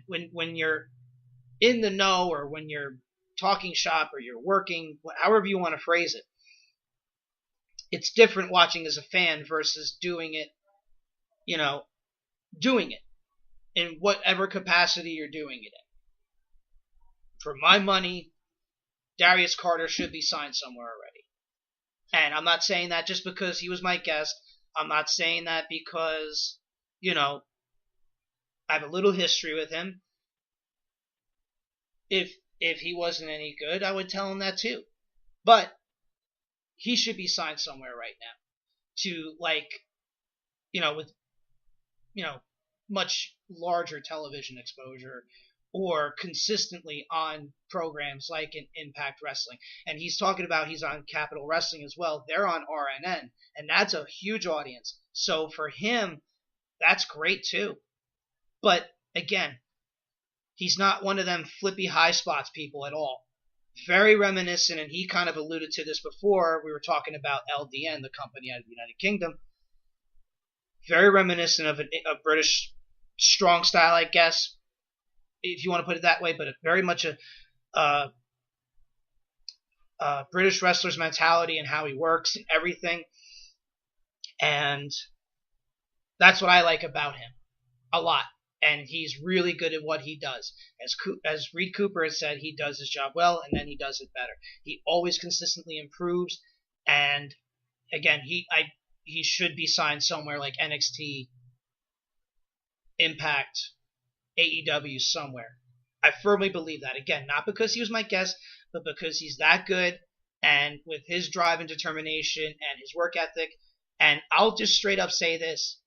when you're in the know, or when you're talking shop, or you're working, however you want to phrase it, it's different watching as a fan versus doing it, doing it in whatever capacity you're doing it in. For my money, Darius Carter should be signed somewhere already. And I'm not saying that just because he was my guest. I'm not saying that because, I have a little history with him. If he wasn't any good, I would tell him that too. But he should be signed somewhere right now to, with, much larger television exposure, or consistently on programs like in Impact Wrestling. And he's talking about he's on Capital Wrestling as well. They're on RNN, and that's a huge audience. So for him, that's great too. But again, he's not one of them flippy high spots people at all. Very reminiscent, and he kind of alluded to this before. We were talking about LDN, the company out of the United Kingdom. Very reminiscent of a British strong style, I guess, if you want to put it that way, but very much a British wrestler's mentality and how he works and everything. And that's what I like about him a lot. And he's really good at what he does. As Reed Cooper has said, he does his job well, and then he does it better. He always consistently improves. And again, he should be signed somewhere like NXT, Impact, AEW, somewhere. I firmly believe that. Again, not because he was my guest, but because he's that good, and with his drive and determination and his work ethic. And I'll just straight up say this.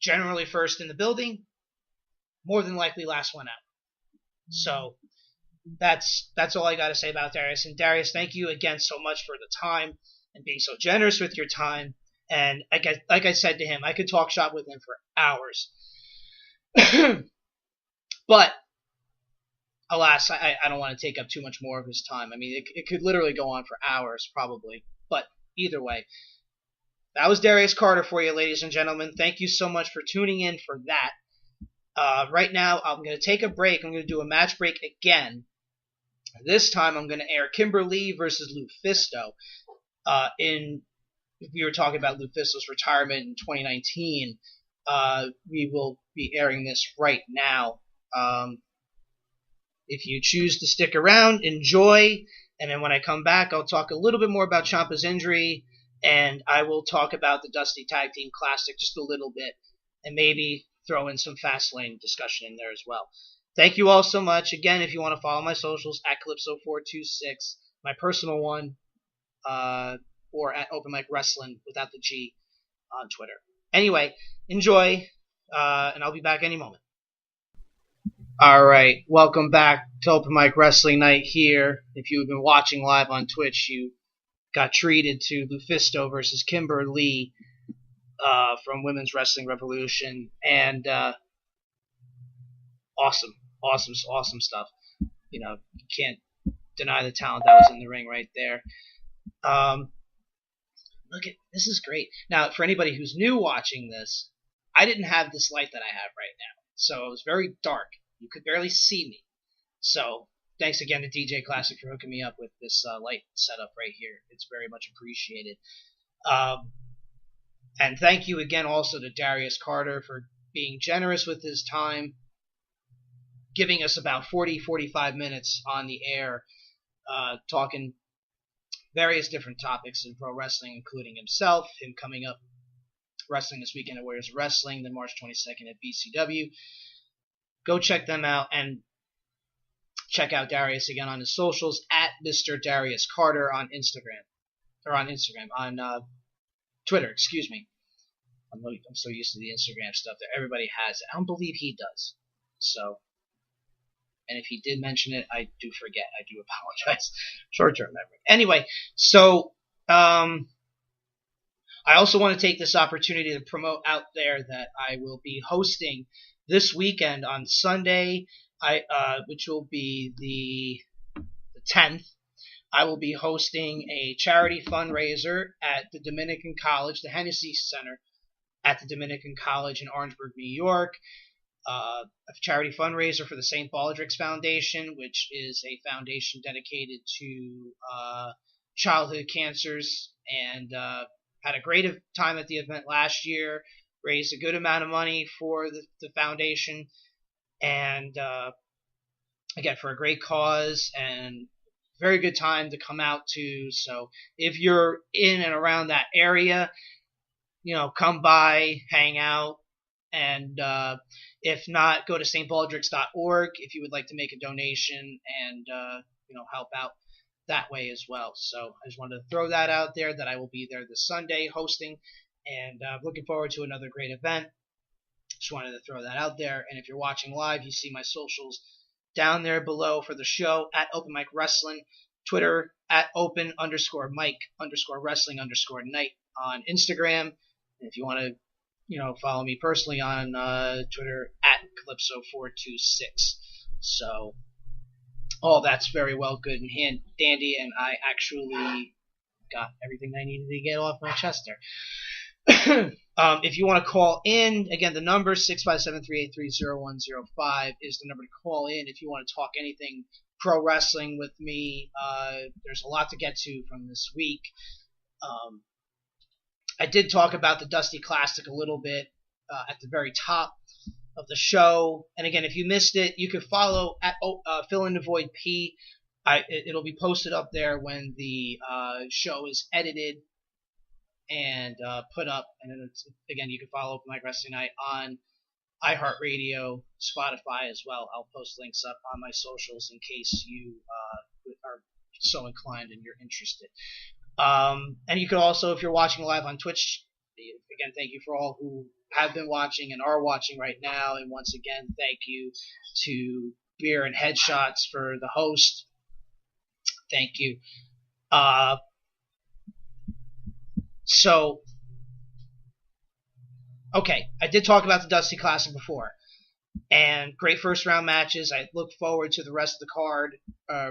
Generally first in the building, more than likely last one out. So that's all I got to say about Darius. And Darius, thank you again so much for the time and being so generous with your time. And like I said to him, I could talk shop with him for hours. But alas, I don't want to take up too much more of his time. I mean, it could literally go on for hours, probably. But either way, that was Darius Carter for you, ladies and gentlemen. Thank you so much for tuning in for that. Right now, I'm going to take a break. I'm going to do a match break again. This time, I'm going to air Kimber Lee versus Lufisto. We were talking about Lufisto's retirement in 2019. We will be airing this right now. If you choose to stick around, enjoy. And then when I come back, I'll talk a little bit more about Ciampa's injury. And I will talk about the Dusty Tag Team Classic just a little bit. And maybe throw in some Fastlane discussion in there as well. Thank you all so much. Again, if you want to follow my socials, at Calypso426, my personal one, or at Open Mic Wrestling without the G on Twitter. Anyway, enjoy, and I'll be back any moment. Alright, welcome back to Open Mic Wrestling Night here. If you've been watching live on Twitch, you got treated to Lufisto versus Kimber Lee from Women's Wrestling Revolution, and awesome stuff. You can't deny the talent that was in the ring right there. Look at this is great. Now, for anybody who's new watching this, I didn't have this light that I have right now, so it was very dark. You could barely see me. So thanks again to DJ Classic for hooking me up with this light setup right here. It's very much appreciated. And thank you again also to Darius Carter for being generous with his time, giving us about 40-45 minutes on the air, talking various different topics in pro wrestling, including himself, him coming up wrestling this weekend at Warriors Wrestling, then March 22nd at BCW. Go check them out, and check out Darius again on his socials at Mr. Darius Carter on Instagram. On Twitter, excuse me. I'm so used to the Instagram stuff that everybody has it. I don't believe he does. So, and if he did mention it, I do forget. I do apologize. Short-term memory. Anyway, so I also want to take this opportunity to promote out there that I will be hosting this weekend on Sunday, which will be the 10th. I will be hosting a charity fundraiser at the Dominican College, the Hennessy Center, at the Dominican College in Orangeburg, New York. A charity fundraiser for the St. Baldrick's Foundation, which is a foundation dedicated to childhood cancers, and had a great time at the event last year, raised a good amount of money for the foundation, and again, for a great cause, and very good time to come out to. So if you're in and around that area, come by, hang out, and if not, go to stbaldricks.org if you would like to make a donation and help out that way as well. So I just wanted to throw that out there, that I will be there this Sunday hosting, and looking forward to another great event. Just wanted to throw that out there. And if you're watching live, you see my socials down there below for the show, at Open Mic Wrestling, Twitter at open_mic_wrestling_night on Instagram. And if you want to follow me personally on Twitter at Calypso426. So all that's very well, good and dandy, and I actually got everything I needed to get off my chest there. If you want to call in, again, the number 657-383-0105 is the number to call in if you want to talk anything pro wrestling with me. There's a lot to get to from this week. I did talk about the Dusty Classic a little bit at the very top of the show. And again, if you missed it, you can follow at Fill in the Void P. It'll be posted up there when the show is edited and put up. And then again, you can follow Open Mic Wrestling Night on iHeartRadio, Spotify as well. I'll post links up on my socials in case you are so inclined and you're interested. And you could also, if you're watching live on Twitch, again, thank you for all who have been watching and are watching right now. And once again, thank you to Beer and Headshots for the host. Thank you. Okay, I did talk about the Dusty Classic before, and great first round matches. I look forward to the rest of the card,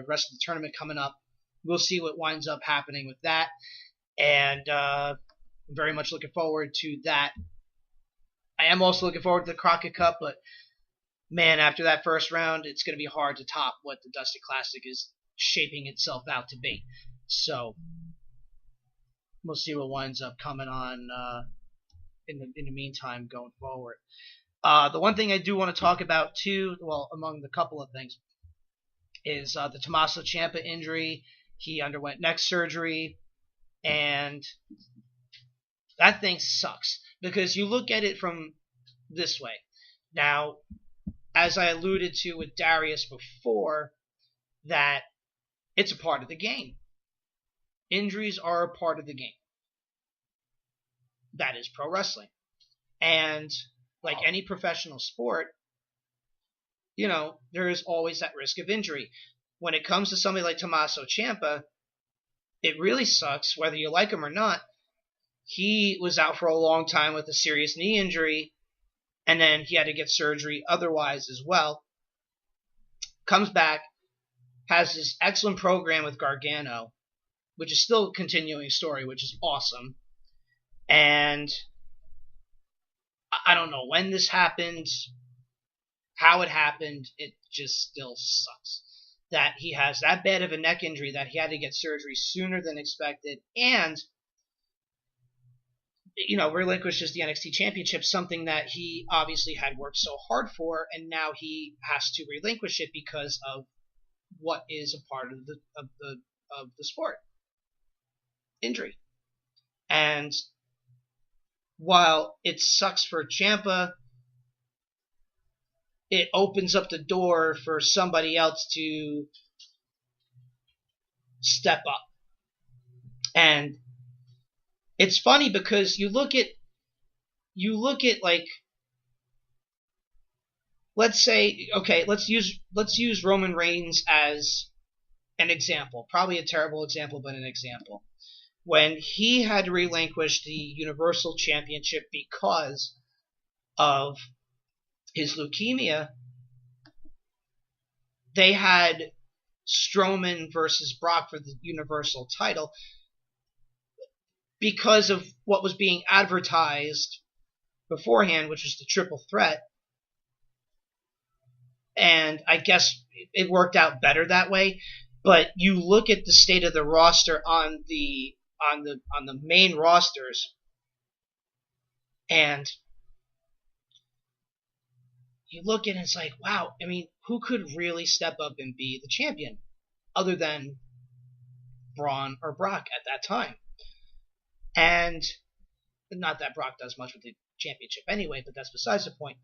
rest of the tournament coming up. We'll see what winds up happening with that, and I'm very much looking forward to that. I am also looking forward to the Crockett Cup, but man, after that first round, it's going to be hard to top what the Dusty Classic is shaping itself out to be. So we'll see what winds up coming on in the meantime going forward. The one thing I do want to talk about too, well, among the couple of things, is the Tommaso Ciampa injury. He underwent neck surgery, and that thing sucks because you look at it from this way. Now, as I alluded to with Darius before, that it's a part of the game. Injuries are a part of the game. That is pro wrestling. And like any professional sport, there is always that risk of injury. When it comes to somebody like Tommaso Ciampa, it really sucks, whether you like him or not. He was out for a long time with a serious knee injury, and then he had to get surgery otherwise as well. Comes back, has this excellent program with Gargano, which is still a continuing story, which is awesome. And I don't know when this happened, how it happened. It just still sucks that he has that bad of a neck injury that he had to get surgery sooner than expected, and relinquishes the NXT Championship, something that he obviously had worked so hard for, and now he has to relinquish it because of what is a part of the sport, injury. And while it sucks for Ciampa, it opens up the door for somebody else to step up. And it's funny because you look at like, let's say, okay, let's use Roman Reigns as an example. Probably a terrible example, but an example. When he had to relinquish the Universal Championship because of his leukemia, they had Strowman versus Brock for the Universal title because of what was being advertised beforehand, which was the triple threat. And I guess it worked out better that way. But you look at the state of the roster on the main rosters, and you look at it and it's like, wow, I mean, who could really step up and be the champion other than Braun or Brock at that time? And not that Brock does much with the championship anyway, but that's besides the point.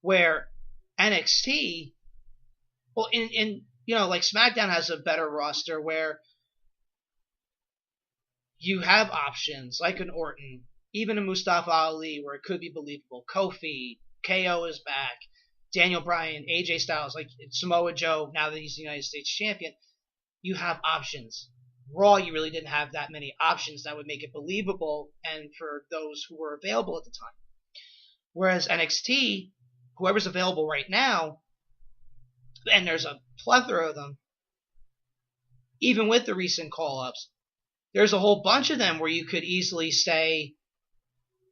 Where NXT, well, in like SmackDown has a better roster where you have options like an Orton, even a Mustafa Ali, where it could be believable. Kofi, KO is back. Daniel Bryan, AJ Styles, like Samoa Joe, now that he's the United States champion, you have options. Raw, you really didn't have that many options that would make it believable and for those who were available at the time. Whereas NXT, whoever's available right now, and there's a plethora of them, even with the recent call-ups, there's a whole bunch of them where you could easily say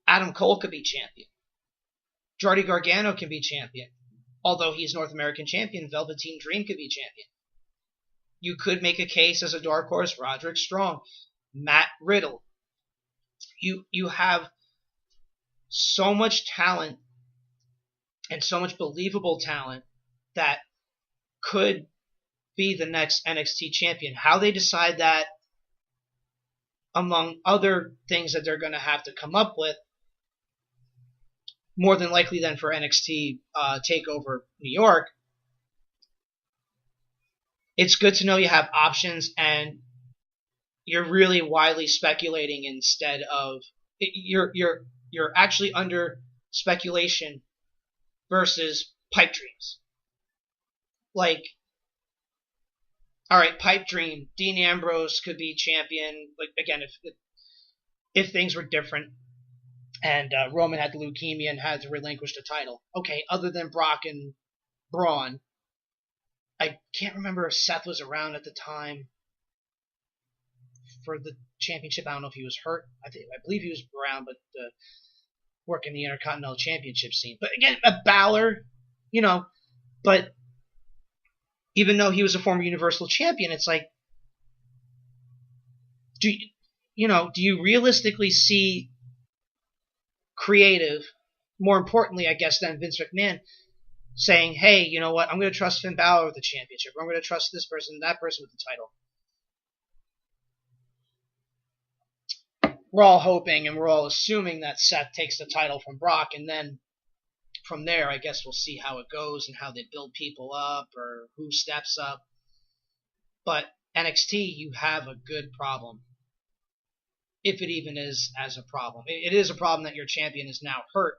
Adam Cole could be champion. Johnny Gargano can be champion. Although he's North American champion, Velveteen Dream could be champion. You could make a case as a dark horse, Roderick Strong, Matt Riddle. You have so much talent and so much believable talent that could be the next NXT champion. How they decide that, among other things that they're going to have to come up with, more than likely than for NXT TakeOver New York, it's good to know you have options and you're really widely speculating instead of you're actually under speculation versus pipe dreams. Like, all right, pipe dream, Dean Ambrose could be champion. Like, again, if things were different and Roman had leukemia and had to relinquish the title. Okay, other than Brock and Braun, I can't remember if Seth was around at the time for the championship. I don't know if he was hurt. I believe he was around, but working the Intercontinental Championship scene. But again, a Balor, but even though he was a former Universal Champion, it's like, do you realistically see creative, more importantly, I guess, than Vince McMahon saying, hey, you know what, I'm going to trust Finn Balor with the championship, or I'm going to trust this person and that person with the title. We're all hoping and we're all assuming that Seth takes the title from Brock, and then from there, I guess we'll see how it goes and how they build people up or who steps up. But NXT, you have a good problem. If it even is as a problem. It is a problem that your champion is now hurt,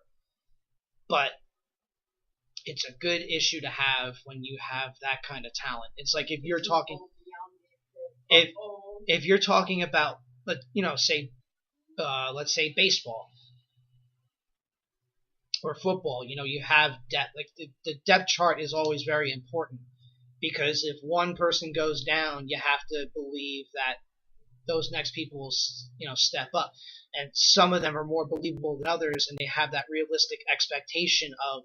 but it's a good issue to have when you have that kind of talent. It's like if you're talking about, let's say baseball or football, you have depth. Like the depth chart is always very important because if one person goes down, you have to believe that those next people will, step up. And some of them are more believable than others, and they have that realistic expectation of,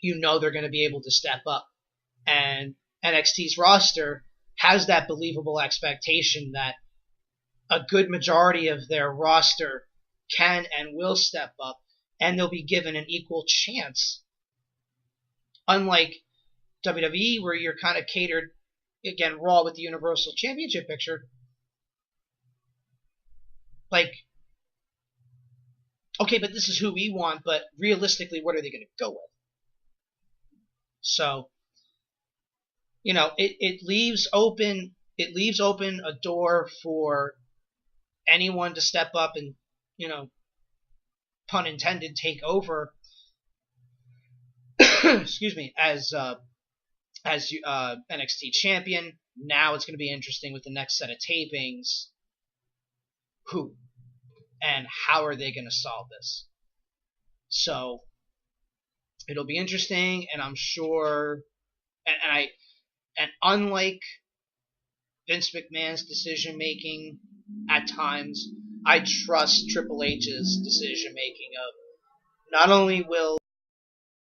they're going to be able to step up. And NXT's roster has that believable expectation that a good majority of their roster can and will step up, and they'll be given an equal chance. Unlike WWE, where you're kind of catered, again, Raw with the Universal Championship picture. Like, okay, but this is who we want, but realistically, what are they going to go with? So, it leaves open a door for anyone to step up and, pun intended, take over. Excuse me, as NXT champion. Now it's going to be interesting with the next set of tapings. Who and how are they going to solve this? So it'll be interesting, and I'm sure, and unlike Vince McMahon's decision making at times, I trust Triple H's decision making of not only will